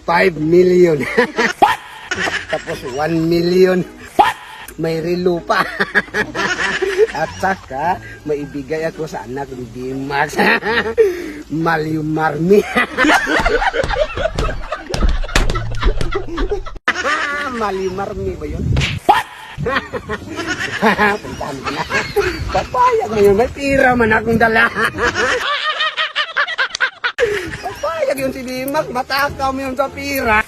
5 million. Tapos 1 million. May relo pa. At saka, maibigay ako sa anak ni Dimax. Malyumarmi. Malyumarmi ba yun? Puntahan ko na. Papayag mo yun. May pira man akong dala. Papayag yun si Dimax. Matakaw mo yun sa pira.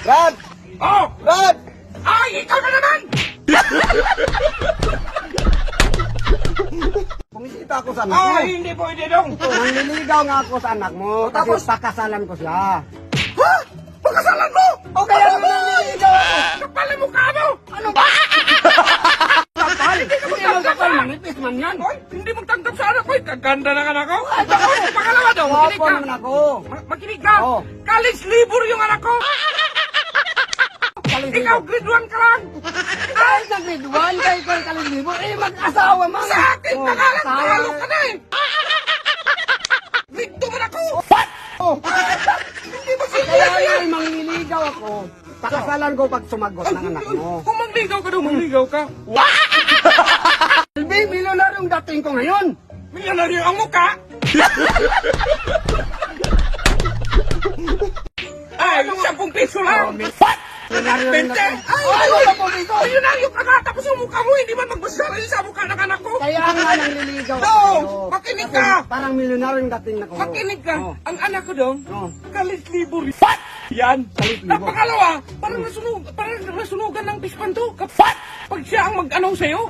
Rod! Oh! Rod! Ay, ikaw na naman! Pumisita ako sa anak mo. Ay, hindi pwede dong. Nanliligaw nga ako sa anak mo. Tapos pakasalan ko siya. Ha? Pagkasalan mo? O kaya nanliligaw ako. Kapal mo ka mo! Ano ba? Kapal? Hindi ka magtanggap Kapal, ha? manipis man yan. Ay, hindi magtanggap sa anak ko. Kaganda na anak ko. Pangalawa daw, makinig Wapo ka. naman ako. Makinig ka. Oo. College libur yung anak ko. Ikaw, grade 1 ka lang. Ay, sa grade 1, kayo kayo kalilibo. Eh, mag-asawa man. Sa akin Oh, ka nga lang, asawa talo na. ka na eh. Grade 2 man ako. Oh, Hindi ba kaya sila nga yan? mangliligaw ako. Pakasalan ko pag sumagot ng anak mo. Kung mangligaw ka daw, mangligaw ka. Albi, milyonaryong dating ko ngayon. Milyonaryo ang mukha. Ay, 10 piso lang. Milyonaryo rin Bente! dating. Ay, wala po dito. milyonaryo ka nga, tapos yung mukha mo, hindi man magbasara sa mukha ng anak ko. Kaya nga nangliligaw No, ako. makinig Kasi ka. Parang milyonaryong dating na ko. Makinig ka, Oh. ang anak ko dong, Oh. kalit libur. Yan. Kalit At libur. pangalawa, parang nasunugan ng pispanto. Pag siya ang mag-ano sa'yo,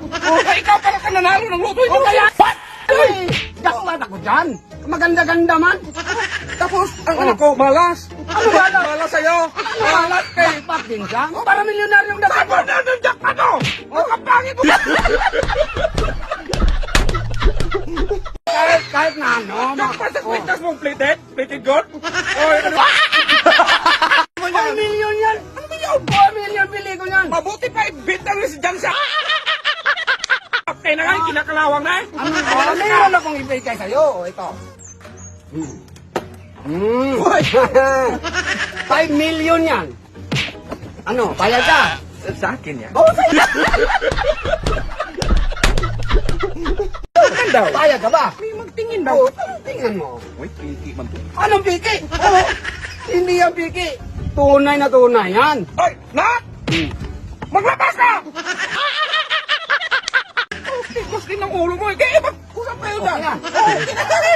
ikaw para ka nanalo ng loto. O kaya, ay, jackpot ako dyan. Maganda-ganda man. Tapos, ang anak ko, malas. Ano malas? Malas sa'yo. Malas kay... Jackpot din siya. Para milyonaryong dating Saan ko. mo na ng jackpot mo? Kapangit mo. Kahit na ano. Jackpot sa kwintas mong plated gold? Oy, ano? 4 million yan. Ano ba yun? 4 million bili ko yan. Mabuti pa i-beat ang residensya. Kaya na nga, kinakalawang na eh. Ano ba? Meron akong ibigay sa'yo. O, ito. Uy! 5 million yan. Ano? Payag ka? Sa akin yan. Oo, sa'yo. Saan daw? Payag ka ba? May magtingin daw. Oo, tingnan mo. Uy, piki man to. Anong piki? Oo. Hindi yan piki. Tunay na tunay yan. Hoy, Nat! Maglabas ka! Tikos din ang ulo mo eh. Kaya mag-usap kayo dyan. Okay na. Oo, kinakari!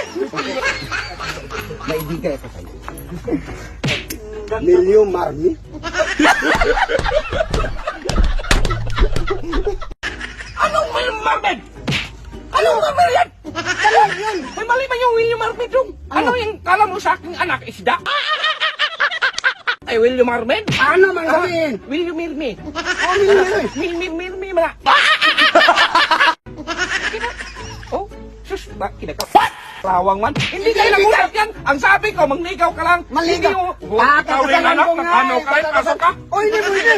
May ibigay ko sa'yo. Milyon marmi. Anong William Marvin? Anong Marvin yan? Anong yun? May mali ba yung William Marvin dong? Ano yung kala mo sa aking anak? Isda? Ay, William Marvin? Ano man sabihin? William Mirmi. Oh, milyon. Mirmi mga. Oh, sus, ba, kinaka. Lawang man. Hindi kayo nag-usap yan. Ang sabi ko, mangligaw ka lang. Maligaw. Hindi mo. Ikaw rin Kakasalan anak, ko nga. ano ka, pasok ka. Oy, hindi pwede.